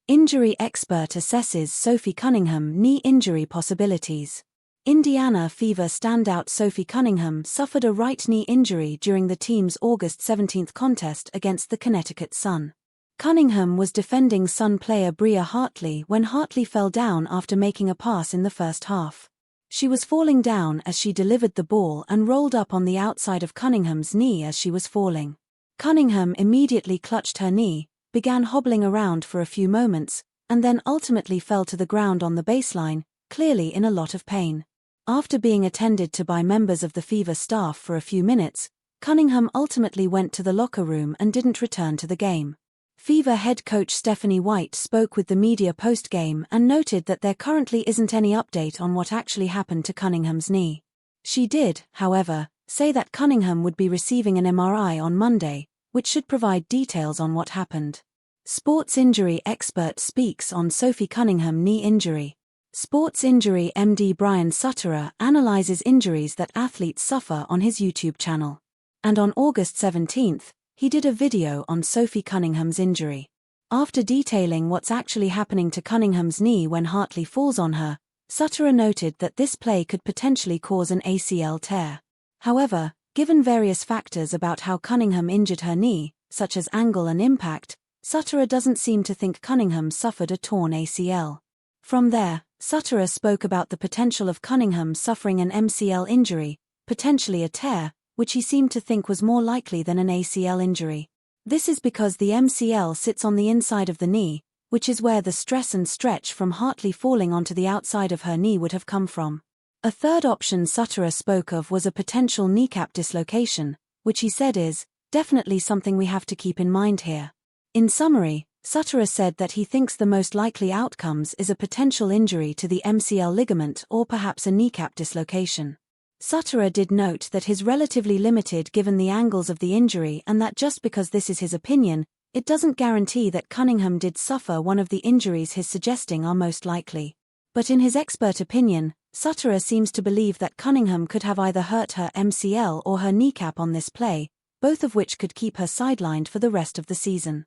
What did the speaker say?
Injury expert assesses Sophie Cunningham knee injury possibilities. Indiana Fever standout Sophie Cunningham suffered a right knee injury during the team's August 17 contest against the Connecticut Sun. Cunningham was defending Sun player Bria Hartley when Hartley fell down after making a pass in the first half. She was falling down as she delivered the ball and rolled up on the outside of Cunningham's knee as she was falling. Cunningham immediately clutched her knee, began hobbling around for a few moments, and then ultimately fell to the ground on the baseline, clearly in a lot of pain. After being attended to by members of the Fever staff for a few minutes, Cunningham ultimately went to the locker room and didn't return to the game. Fever head coach Stephanie White spoke with the media post-game and noted that there currently isn't any update on what actually happened to Cunningham's knee. She did, however, say that Cunningham would be receiving an MRI on Monday, which should provide details on what happened. Sports injury expert speaks on Sophie Cunningham knee injury. Sports injury MD Brian Sutterer analyzes injuries that athletes suffer on his YouTube channel. And on August 17, he did a video on Sophie Cunningham's injury. After detailing what's actually happening to Cunningham's knee when Hartley falls on her, Sutterer noted that this play could potentially cause an ACL tear. However, given various factors about how Cunningham injured her knee, such as angle and impact, Sutterer doesn't seem to think Cunningham suffered a torn ACL. From there, Sutterer spoke about the potential of Cunningham suffering an MCL injury, potentially a tear, which he seemed to think was more likely than an ACL injury. This is because the MCL sits on the inside of the knee, which is where the stress and stretch from Hartley falling onto the outside of her knee would have come from. A third option Sutterer spoke of was a potential kneecap dislocation, which he said is definitely something we have to keep in mind here. In summary, Sutterer said that he thinks the most likely outcomes is a potential injury to the MCL ligament or perhaps a kneecap dislocation. Sutterer did note that his relatively limited given the angles of the injury and that just because this is his opinion, it doesn't guarantee that Cunningham did suffer one of the injuries he's suggesting are most likely. But in his expert opinion, Sutterer seems to believe that Cunningham could have either hurt her MCL or her kneecap on this play, both of which could keep her sidelined for the rest of the season.